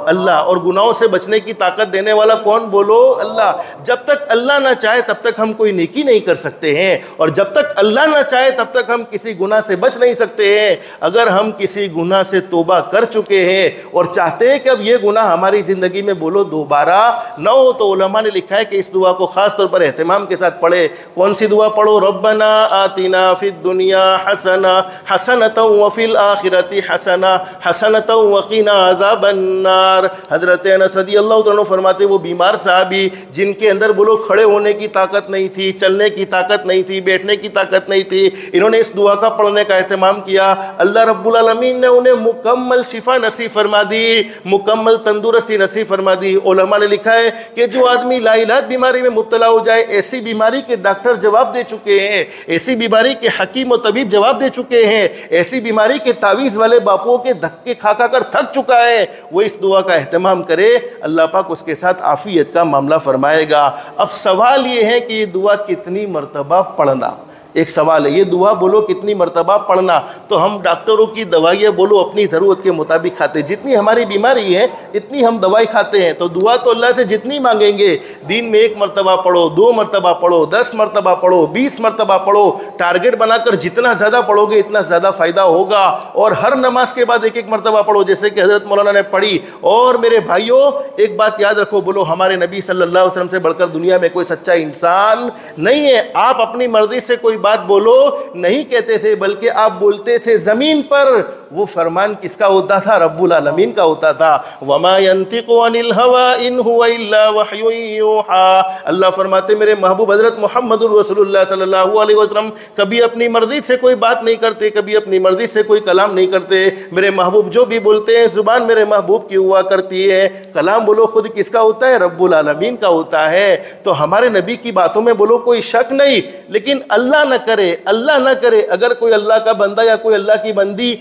اللہ۔ اور گناہوں سے بچنے کی طاقت دینے والا کون؟ بولو اللہ۔ جب تک اللہ نہ چاہے تب تک ہم کوئی نیکی نہیں کر سکتے ہیں، اور جب تک اللہ نہ چاہے تب تک ہم کسی گناہ سے بچ نہیں سکتے ہیں۔ اگر ہم کسی گناہ سے توبہ کر چکے ہیں اور چاہتے ہیں کہ اب یہ گناہ ہماری زندگی میں بولو دوبارہ نہ ہو، تو علماء نے لکھا ہے کہ اس دعا کو خاص طور پر اہتمام کے ساتھ پڑھے۔ کون سی دعا پڑھو؟ ربنا آتنا فی الدنیا حسنہ حسنۃ وفی الآخرۃ حسنہ حسنۃ وقنا عذاب النار۔ حضرت انس رضی اللہ عنہ فرماتے وہ بیمار صحابی جن کے اندر بولو کھڑے ہونے کی طاقت نہیں تھی، چلنے کی طاقت نہیں تھی، بیٹھنے کی طاقت نہیں تھی، انہوں نے اس دعا کا پڑھنے کا اہتمام کیا، اللہ رب العالمین نے انہیں مکمل شفا نصیب فرما دی، مکمل تندرستی نصیب فرما دی۔ علماء نے لکھا ہے کہ جو آدمی لا علاج بیماری میں مبتلا ہو جائے، ایسی بیماری کے ڈاکٹر جواب دے چکے ہیں، ایسی بیماری کے حکیم و طبیب جواب دے چکے ہیں، ایسی بیماری کے تعویذ والے باپوؤں کے دھکے کھا کر تھک چکا ہے، وہ اس دعا کا اہتمام کرے، اللہ پاک اس کے ساتھ عافیت کا معاملہ فرمائے گا۔ اب سوال یہ ہے کہ یہ دعا کتنی مرتبہ پڑھنا؟ ایک سوال ہے، یہ دعا بولو کتنی مرتبہ پڑھنا؟ تو ہم ڈاکٹروں کی دوائیاں بولو اپنی ضرورت کے مطابق کھاتے، جتنی ہماری بیماری ہے اتنی ہم دوائی کھاتے ہیں، تو دعا تو اللہ سے جتنی مانگیں گے، دن میں 1 مرتبہ پڑھو، 2 مرتبہ پڑھو، 10 مرتبہ پڑھو، 20 مرتبہ پڑھو، ٹارگٹ بنا کر جتنا زیادہ پڑھو گے اتنا زیادہ فائدہ ہوگا۔ اور ہر نماز کے بعد 1 مرتبہ پڑھو جیسے کہ حضرت مولانا نے پڑھی۔ اور میرے بھائیوں ایک بات یاد رکھو، بولو ہمارے نبی صلی اللہ علیہ وسلم سے بڑھ کر دنیا میں کوئی سچا انسان نہیں ہے۔ آپ اپنی مرضی سے کوئی بات بولو نہیں کہتے تھے، بلکہ آپ بولتے تھے زمین پر، وہ فرمان کس کا ہوتا تھا؟ رب العالمین کا ہوتا تھا۔ وَمَا يَنْطِقُ عَنِ الْهَوَىٰ إِنْ هُوَ إِلَّا وَحْيٌ يُوحَىٰ۔ اللہ فرماتے میرے محبوب حضرت محمد رسول اللہ صلی اللہ علیہ وسلم کبھی اپنی مرضی سے کوئی بات نہیں کرتے، کبھی اپنی مرضی سے کوئی کلام نہیں کرتے۔ میرے محبوب جو بھی بولتے ہیں زبان میرے محبوب کی ہوا کرتی ہے، کلام بولو خود کس کا ہوتا ہے؟ رب العالمین کا ہوتا ہے۔ تو ہمارے نبی کی باتوں میں بولو کوئی شک نہیں، لیکن اللہ نہ کرے، اللہ نہ کرے اگر کوئی اللہ کا بندہ یا کوئی اللہ کی بندی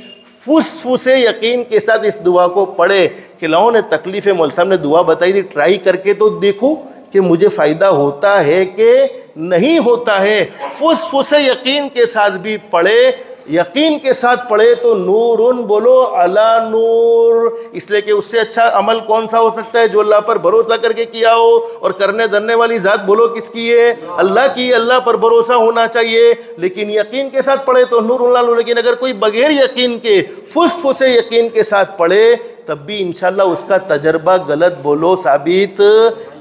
فس یقین کے ساتھ اس دعا کو پڑھے کہ لاؤ نے تکلیف مول صاحب نے دعا بتائی تھی، ٹرائی کر کے تو دیکھو کہ مجھے فائدہ ہوتا ہے کہ نہیں ہوتا ہے۔ فس یقین کے ساتھ بھی پڑھے، یقین کے ساتھ پڑھے تو نورن بولو علی نور، اس لیے کہ اس سے اچھا عمل کون سا ہو سکتا ہے جو اللہ پر بھروسہ کر کے کیا ہو؟ اور کرنے دھرنے والی ذات بولو کس کی ہے؟ اللہ کی۔ اللہ پر بھروسہ ہونا چاہیے، لیکن یقین کے ساتھ پڑھے تو نور اللہ نور۔ لیکن اگر کوئی بغیر یقین کے فس یقین کے ساتھ پڑھے تب بھی انشاءاللہ اس کا تجربہ غلط بولو ثابت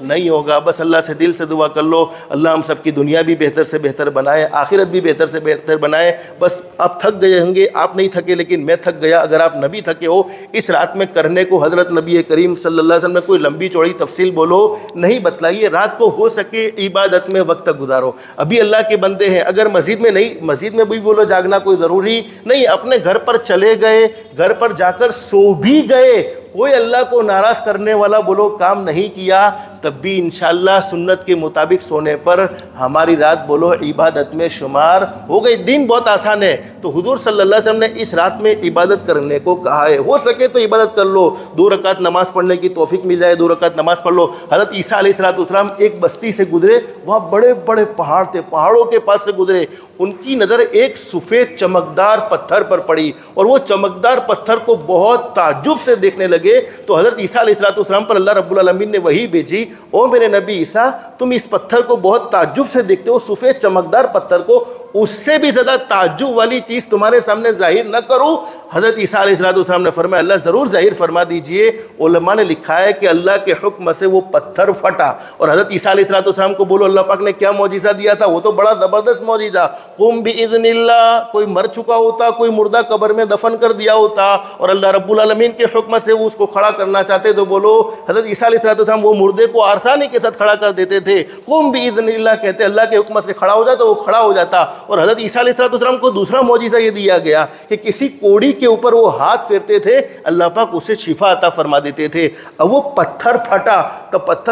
نہیں ہوگا۔ بس اللہ سے دل سے دعا کر لو، اللہ ہم سب کی دنیا بھی بہتر سے بہتر بنائے، آخرت بھی بہتر سے بہتر بنائے۔ بس آپ تھک گئے ہوں گے، آپ نہیں تھکے لیکن میں تھک گیا، اگر آپ نبی تھکے ہو اس رات میں کرنے کو حضرت نبی کریم صلی اللہ علیہ وسلم نے کوئی لمبی چوڑی تفصیل بولو نہیں بتلائیے، رات کو ہو سکے عبادت میں وقت تک گزارو۔ ابھی اللہ کے بندے ہیں، اگر مسجد میں نہیں، مسجد میں بھی بولو جاگنا کوئی ضروری نہیں، اپنے گھر پر چلے گئے، گھر پر جا کر سو بھی گئے، کوئی اللہ کو ناراض کرنے والا بولو کام نہیں کیا، تب بھی انشاءاللہ سنت کے مطابق سونے پر ہماری رات بولو عبادت میں شمار ہو گئی۔ دین بہت آسان ہے، تو حضور صلی اللہ علیہ وسلم نے اس رات میں عبادت کرنے کو کہا ہے، ہو سکے تو عبادت کر لو، 2 رکعت نماز پڑھنے کی توفیق مل جائے 2 رکعت نماز پڑھ لو۔ حضرت عیسیٰ علیہ السلام ایک بستی سے گزرے، وہاں بڑے بڑے پہاڑ تھے، پہاڑوں کے پاس سے گزرے، ان کی نظر ایک سفید چمکدار پتھر پر پڑی، اور وہ چمکدار پتھر کو بہت تعجب سے دیکھنے لگے۔ تو حضرت عیسیٰ علیہ السلام پر اللہ رب العالمین نے وحی بھیجی، او میرے نبی عیسیٰ تم اس پتھر کو بہت تعجب سے دیکھتے ہو، سفید چمکدار پتھر کو، اس سے بھی زیادہ تعجب والی چیز تمہارے سامنے ظاہر نہ کروں؟ حضرت عیسیٰ علیہ السلام نے فرمایا اللہ ضرور ظاہر فرما دیجئے۔ علماء نے لکھا ہے کہ اللہ کے حکم سے وہ پتھر پھٹا، اور حضرت عیسیٰ علیہ السلام کو بولو اللہ پاک نے کیا معجزہ دیا تھا؟ وہ تو بڑا زبردست معجزہ، قم بإذن اللہ، کوئی مر چکا ہوتا، کوئی مردہ قبر میں دفن کر دیا ہوتا، اور اللہ رب العالمین کے حکم سے وہ اس کو کھڑا کرنا چاہتے تو بولو حضرت عیسیٰ علیہ السلام وہ مردے کو آسانی کے ساتھ کھڑا کر دیتے تھے، قم بإذن اللہ کہتے اللہ کے حکم سے کھڑا ہو جاتا، وہ کھڑا ہو جاتا۔ اور حضرت عیسیٰ علیہ السلام کو دوسرا معجزہ یہ دیا گیا کہ کسی کوڑی کے اوپر وہ ہاتھ پھیرتے تھے اللہ پاک اسے شفا عطا فرما دیتے تھے. اب وہ پتھر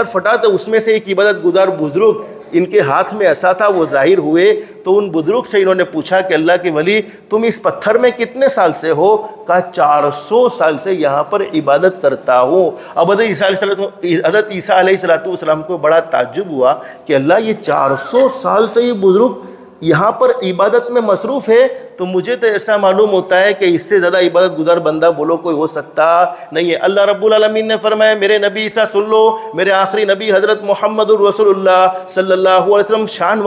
پھٹا تو اس میں سے ایک عبادت گزار بزرگ ان کے ہاتھ میں ایسا تھا وہ ظاہر ہوئے. تو ان بزرگ سے انہوں نے پوچھا کہ اللہ کے ولی تم اس پتھر میں کتنے سال سے ہو؟ کہا 400 سال سے یہاں پر عبادت کرتا ہوں. اب حضرت عیسیٰ علیہ السلام کو بڑا تعجب ہوا کہ اللہ یہ 400 سال سے یہ بزرگ یہاں پر عبادت میں مصروف ہے، تو مجھے تو ایسا معلوم ہوتا ہے کہ اس سے زیادہ عبادت گزار بندہ بولو کوئی ہو سکتا نہیں ہے. اللہ رب العالمین نے فرمایا میرے نبی عیسیٰ سن لو، میرے آخری نبی حضرت محمد الرسول اللہ صلی اللہ علیہ وسلم شان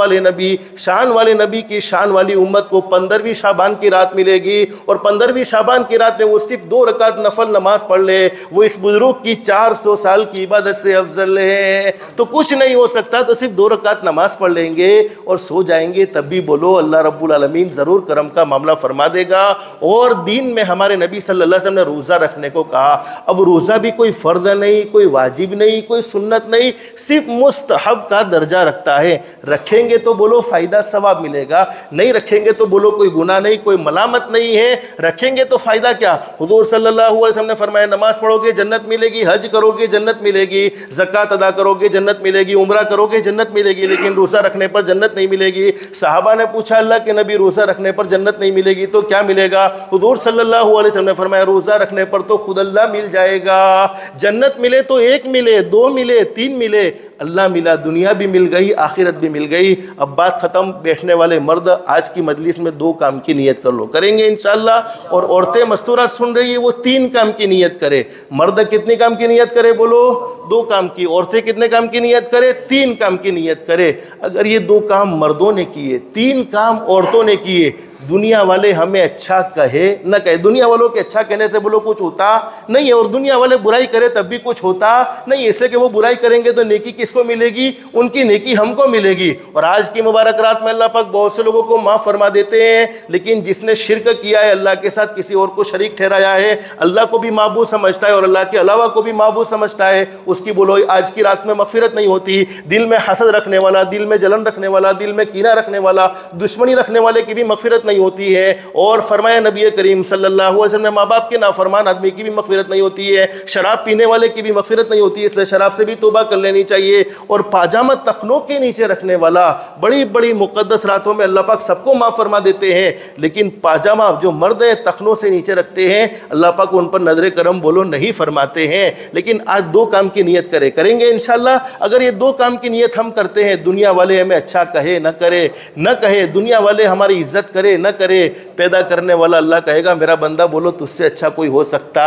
والے نبی کی شان والی امت کو 15ویں شعبان کی رات ملے گی، اور 15ویں شعبان کی رات میں وہ صرف 2 رکعت نفل نماز پڑھ لے، وہ اس بزرگ کی 400 سال کی عبادت سے افضل ہے. تو کچھ نہیں ہو سکتا تو صرف 2 رکعت نماز پڑھ لیں گے اور سو جائیں گے، تب بھی بولو اللہ رب العالمین ضرور کرم کا معاملہ فرما دے گا. اور دین میں ہمارے نبی صلی اللہ علیہ وسلم نے روزہ رکھنے کو کہا. اب روزہ بھی کوئی فرض نہیں، کوئی واجب نہیں، کوئی سنت نہیں، صرف مستحب کا درجہ رکھتا ہے. رکھیں گے تو بولو فائدہ ثواب ملے گا، نہیں رکھیں گے تو بولو کوئی گناہ نہیں، کوئی ملامت نہیں ہے. رکھیں گے تو فائدہ کیا؟ حضور صلی اللہ علیہ وسلم نے فرمایا نماز پڑھو گے جنت ملے گی، حج کرو گے جنت ملے گی، زکوٰۃ ادا کرو گے جنت ملے گی، عمرہ کرو گے جنت ملے گی، لیکن روزہ رکھنے پر جنت نہیں ملے گی. صحابہ نے پوچھا اللہ کے نبی روزہ رکھنے پر جنت نہیں ملے گی تو کیا ملے گا؟ حضور صلی اللہ علیہ وسلم نے فرمایا روزہ رکھنے پر تو خود اللہ مل جائے گا. جنت ملے تو 1 ملے، 2 ملے، 3 ملے، اللہ ملا، دنیا بھی مل گئی، آخرت بھی مل گئی. اب بات ختم. بیٹھنے والے مرد آج کی مجلس میں 2 کام کی نیت کر لو، کریں گے انشاءاللہ. اور عورتیں مستورات سن رہی ہے وہ 3 کام کی نیت کرے. مرد کتنے کام کی نیت کرے بولو؟ 2 کام کی. عورتیں کتنے کام کی نیت کرے؟ 3 کام کی نیت کرے. اگر یہ 2 کام مردوں نے کیے، 3 کام عورتوں نے کیے، دنیا والے ہمیں اچھا کہے نہ کہے. دنیا والوں کے اچھا کہنے سے بولو کچھ ہوتا نہیں ہے، اور دنیا والے برائی کرے تب بھی کچھ ہوتا نہیں ہے. اس لیے کہ وہ برائی کریں گے تو نیکی کس کو ملے گی؟ ان کی نیکی ہم کو ملے گی. اور آج کی مبارک رات میں اللہ پاک بہت سے لوگوں کو معاف فرما دیتے ہیں، لیکن جس نے شرک کیا ہے، اللہ کے ساتھ کسی اور کو شریک ٹھہرایا ہے، اللہ کو بھی معبود سمجھتا ہے اور اللہ کے علاوہ کو بھی معبود سمجھتا ہے، اس کی بولو آج کی رات میں مغفرت نہیں ہوتی. دل میں حسد رکھنے والا، دل میں جلن رکھنے والا، دل میں کینہ رکھنے والا، دشمنی رکھنے والے کی بھی مغفرت نہیں ہوتی ہے. اور فرمایا نبی کریم صلی اللہ علیہ وسلم نے ماں باپ کے نافرمان آدمی کی بھی مغفرت نہیں ہوتی ہے، شراب پینے والے کی بھی مغفرت نہیں ہوتی ہے. اس لیے شراب سے بھی توبہ کر لینی چاہیے. اور پاجامہ تخنوں کے نیچے رکھنے والا، بڑی بڑی مقدس راتوں میں اللہ پاک سب کو معاف فرما دیتے ہیں، لیکن پاجامہ جو مرد ہے تخنوں سے نیچے رکھتے ہیں اللہ پاک ان پر نظر کرم بولو نہیں فرماتے ہیں. لیکن آج 2 کام کی نیت کریں گے انشاءاللہ. اگر یہ 2 کام کی نیت ہم کرتے ہیں، دنیا والے ہمیں اچھا کہے نہ کہے، دنیا والے ہماری عزت کرے نہ کرے، پیدا کرنے والا اللہ کہے گا میرا بندہ بولو تجھ سے اچھا کوئی ہو سکتا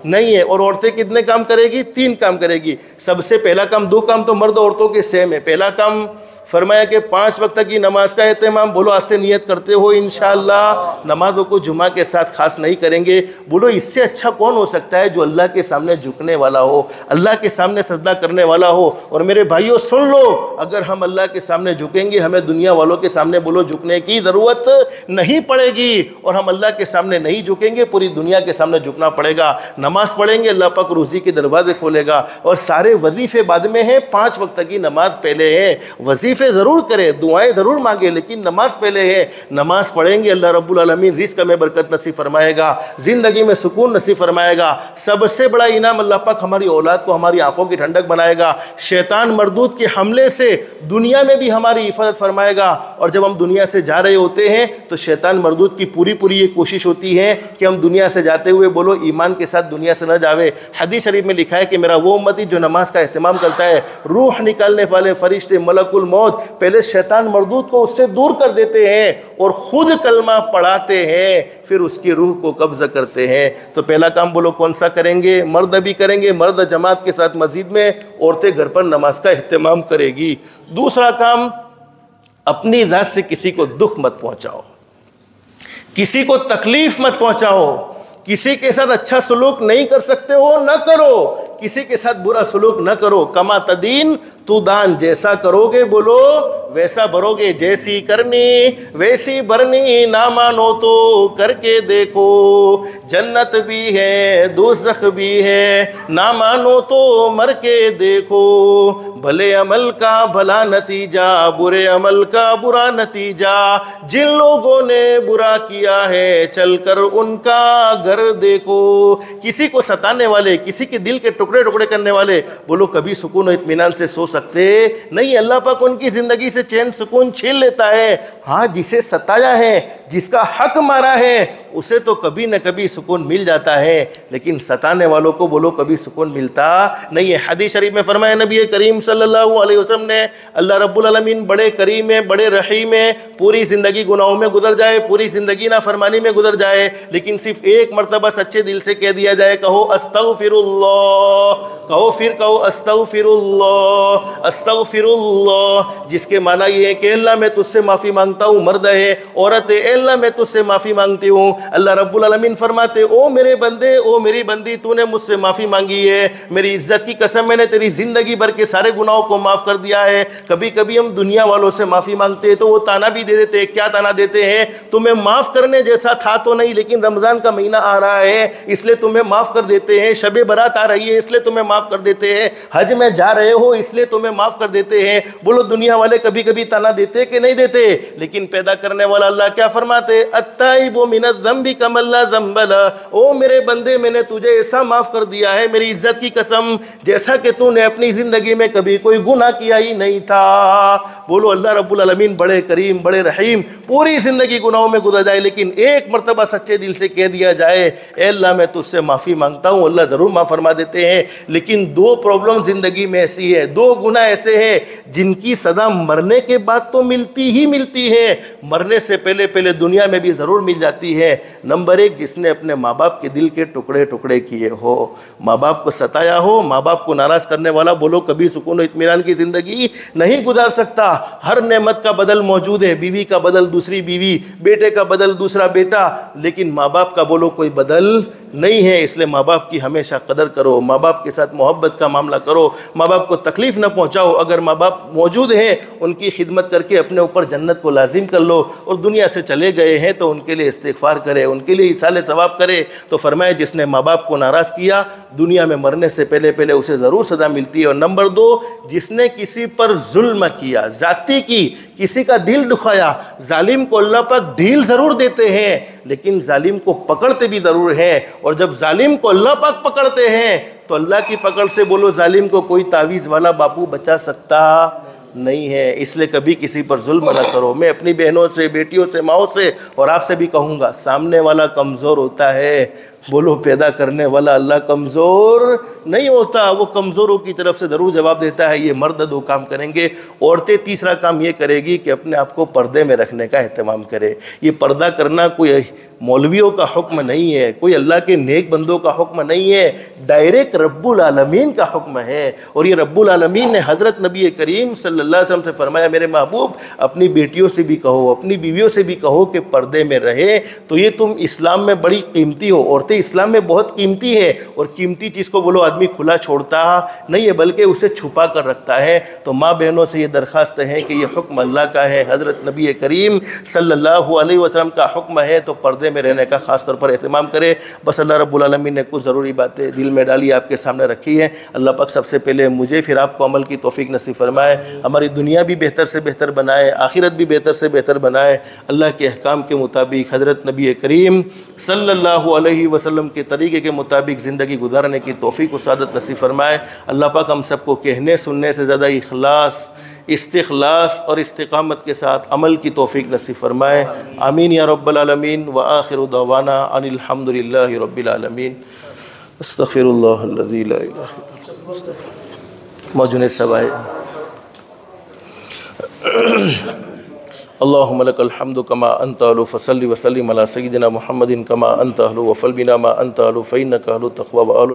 نہیں ہے. اور عورتیں کتنے کام کرے گی؟ 3 کام کرے گی. سب سے پہلا کام، 2 کام تو مرد عورتوں کے سیم ہے. پہلا کام فرمایا کہ 5 وقت کی نماز کا اہتمام. بولو آج سے نیت کرتے ہو انشاءاللہ نمازوں کو جمعہ کے ساتھ خاص نہیں کریں گے. بولو اس سے اچھا کون ہو سکتا ہے جو اللہ کے سامنے جھکنے والا ہو، اللہ کے سامنے سجدہ کرنے والا ہو. اور میرے بھائیوں سن لو، اگر ہم اللہ کے سامنے جھکیں گے ہمیں دنیا والوں کے سامنے بولو جھکنے کی ضرورت نہیں پڑے گی. اور ہم اللہ کے سامنے نہیں جھکیں گے پوری دنیا کے سامنے جھکنا پڑے گا. نماز پڑھیں گے اللہ پاک روزی کے دروازے کھولے گا. اور سارے وظیفے بعد میں ہیں، 5 وقت کی نماز پہلے ہے. وظیفے ضرور کرے، دعائیں ضرور مانگے، لیکن نماز پہلے ہے. نماز پڑھیں گے اللہ رب العالمین رزق میں برکت نصیب فرمائے گا، زندگی میں سکون نصیب فرمائے گا. سب سے بڑا انعام اللہ پاک ہماری اولاد کو ہماری آنکھوں کی ٹھنڈک بنائے گا. شیطان مردود کے حملے سے دنیا میں بھی ہماری حفاظت فرمائے گا. اور جب ہم دنیا سے جا رہے ہوتے ہیں تو شیطان مردود کی پوری یہ کوشش ہوتی ہے کہ ہم دنیا سے جاتے ہوئے بولو ایمان کے ساتھ دنیا سے نہ جاوے. حدیث شریف میں لکھا ہے کہ میرا وہ امتی جو نماز کا اہتمام کرتا ہے، روح نکالنے والے فرشتے ملک الموت پہلے شیطان مردود کو اس سے دور کر دیتے ہیں اور خود کلمہ پڑھاتے ہیں، پھر اس کی روح کو قبضہ کرتے ہیں. تو پہلا کام بولو کون سا کریں گے؟ مرد بھی کریں گے، مرد جماعت کے ساتھ مسجد میں، عورتیں گھر پر نماز کا اہتمام کرے گی. دوسرا کام، اپنی ذات سے کسی کو دکھ مت پہنچاؤ، کسی کو تکلیف مت پہنچاؤ. کسی کے ساتھ اچھا سلوک نہیں کر سکتے ہو نہ کرو، کسی کے ساتھ برا سلوک نہ کرو. کما تدین تو دان، جیسا کرو گے بولو ویسا بھرو گے. جیسی کرنی ویسی بھرنی، نہ مانو تو کر کے دیکھو. جنت بھی ہے دوزخ بھی ہے، نہ مانو تو مر کے دیکھو. بھلے عمل کا بھلا نتیجہ، برے عمل کا برا نتیجہ، جن لوگوں نے برا کیا ہے چل کر ان کا گھر دیکھو۔ کسی کو ستانے والے، کسی کے دل کے ٹکڑے ٹکڑے کرنے والے، بولو کبھی سکون و اطمینان سے سو سکتے نہیں، اللہ پاک ان کی زندگی سے چین سکون چھین لیتا ہے۔ ہاں جسے ستایا ہے، جس کا حق مارا ہے، اسے تو کبھی نہ کبھی سکون مل جاتا ہے، لیکن ستانے والوں کو بولو کبھی سکون ملتا نہیں ہے۔ حدیث شریف میں فرمایا نبی کریم صلی اللہ علیہ وسلم نے، اللہ رب العالمین بڑے کریم ہے، بڑے رحیم ہے، پوری زندگی گناہوں میں گزر جائے، پوری زندگی نافرمانی میں گزر جائے، لیکن صرف ایک مرتبہ سچے دل سے کہہ دیا جائے، کہو استغفر اللہ، کہو استغفر اللہ، استغفر اللہ، جس کے معنی یہ ہے کہ اللہ میں تجھ سے معافی مانگتا ہوں، مرد ہے عورت ہے، اے اللہ میں تجھ سے معافی مانگتی ہوں۔ اللہ رب العالمین فرماتے، او میرے بندے، او میری بندی، تو نے مجھ سے معافی مانگی ہے، میری عزت کی قسم میں نے تیری زندگی بھر کے سارے گناہوں کو معاف کر دیا ہے۔ کبھی کبھی ہم دنیا والوں سے معافی مانگتے ہیں تو وہ تانا بھی دے دیتے ہیں، کیا تانا دیتے ہیں؟ تمہیں معاف کرنے جیسا تھا تو نہیں، لیکن رمضان کا مہینہ آ رہا ہے اس لیے تمہیں معاف کر دیتے ہیں، شب برات آ رہی ہے اس لیے تمہیں معاف کر دیتے ہیں، حج میں جا رہے ہو اس لیے تمہیں معاف کر دیتے ہیں۔ بولو دنیا والے کبھی کبھی تانا دیتے کہ نہیں دیتے؟ لیکن پیدا کرنے والا اللہ کیا فرماتے؟ التائب من الذنب کمن لا ذنب لہ، او میرے بندے میں نے تجھے ایسا معاف کر دیا ہے میری عزت کی قسم جیسا کہ تو نے اپنی زندگی میں کبھی کوئی گناہ کیا ہی نہیں تھا۔ بولو اللہ رب العالمین بڑے کریم بڑے رحیم، پوری زندگی گناہوں میں گزر جائے لیکن ایک مرتبہ سچے دل سے کہہ دیا جائے اے اللہ میں تجھ سے معافی مانگتا ہوں، اللہ ضرور معاف فرما دیتے ہیں۔ لیکن دو پرابلم زندگی میں ایسی ہے، دو گناہ ایسے ہیں جن کی سزا مرنے کے بعد تو ملتی ہی ملتی ہے، مرنے سے پہلے پہلے دنیا میں بھی ضرور مل جاتی ہے۔ نمبر ایک، جس نے اپنے ماں باپ کے دل کے ٹکڑے ٹکڑے کیے ہو، ماں باپ کو ستایا ہو، ماں باپ کو ناراض کرنے والا بولو کبھی سکون و اطمینان کی زندگی نہیں گزار سکتا۔ ہر نعمت کا بدل موجود ہے، بیوی کا بدل دوسری بیوی، بیٹے کا بدل دوسرا بیٹا، لیکن ماں باپ کا بولو کوئی بدل نہیں ہے۔ اس لیے ماں باپ کی ہمیشہ قدر کرو، ماں باپ کے ساتھ محبت کا معاملہ کرو، ماں باپ کو تکلیف نہ پہنچاؤ۔ اگر ماں باپ موجود ہیں ان کی خدمت کر کے اپنے اوپر جنت کو لازم کر لو، اور دنیا سے چلے گئے ہیں تو ان کے لیے استغفار کرے، ان کے لیے ایصال ثواب کرے۔ تو فرمایا جس نے ماں باپ کو ناراض کیا دنیا میں مرنے سے پہلے پہلے اسے ضرور سزا ملتی ہے۔ اور نمبر دو، جس نے کسی پر ظلم کیا، زیادتی کی، کسی کا دل دکھایا، ظالم کو اللہ پاک ڈھیل ضرور دیتے ہیں لیکن ظالم کو پکڑتے بھی ضرور ہیں، اور جب ظالم کو اللہ پاک پکڑتے ہیں تو اللہ کی پکڑ سے بولو ظالم کو کوئی تعویذ والا باپو بچا سکتا نہیں ہے۔ اس لیے کبھی کسی پر ظلم نہ کرو۔ میں اپنی بہنوں سے، بیٹیوں سے، ماؤں سے اور آپ سے بھی کہوں گا، سامنے والا کمزور ہوتا ہے، بولو پیدا کرنے والا اللہ کمزور نہیں ہوتا، وہ کمزوروں کی طرف سے ضرور جواب دیتا ہے۔ یہ مرد دو کام کریں گے، عورتیں تیسرا کام یہ کرے گی کہ اپنے آپ کو پردے میں رکھنے کا اہتمام کرے۔ یہ پردہ کرنا کوئی مولویوں کا حکم نہیں ہے، کوئی اللہ کے نیک بندوں کا حکم نہیں ہے، ڈائریکٹ رب العالمین کا حکم ہے۔ اور یہ رب العالمین نے حضرت نبی کریم صلی اللہ علیہ وسلم سے فرمایا، میرے محبوب اپنی بیٹیوں سے بھی کہو، اپنی بیویوں سے بھی کہو کہ پردے میں رہے۔ تو یہ تم اسلام میں بڑی قیمتی ہو، عورتیں اسلام میں بہت قیمتی ہے، اور قیمتی چیز کو بولو آدمی کھلا چھوڑتا نہیں ہے بلکہ اسے چھپا کر رکھتا ہے۔ تو ماں بہنوں سے یہ درخواست ہے کہ یہ حکم اللہ کا ہے، حضرت نبی کریم صلی اللہ علیہ وسلم کا حکم ہے، تو پردے میں رہنے کا خاص طور پر اہتمام کرے۔ بس اللہ رب العالمین نے کچھ ضروری باتیں دل میں ڈالی، آپ کے سامنے رکھی ہے۔ اللہ پاک سب سے پہلے مجھے پھر آپ کو عمل کی توفیق نصیب فرمائے، ہماری دنیا بھی بہتر سے بہتر بنائے، آخرت بھی بہتر سے بہتر بنائے، اللہ کے احکام کے مطابق حضرت نبی کریم صلی اللہ علیہ وسلم کے طریقے کے مطابق زندگی گزارنے کی توفیق و سعادت نصیب فرمائے۔ اللہ پاک ہم سب کو کہنے سننے سے زیادہ اخلاص، استخلاص اور استقامت کے ساتھ عمل کی توفیق نصیب فرمائے۔ آمین یا رب العالمین۔ وآخر دعوانا ان الحمد للہ رب العالمین۔ استغفر اللہ الذی لا الہ الا هو۔ موجود سوائے اللہم لک الحمد کما انت اہل فصلی وسلم علی سیدنا محمد کما انت اہل وفل بنا ما انت اہل فإنک اہل التقوی و اہل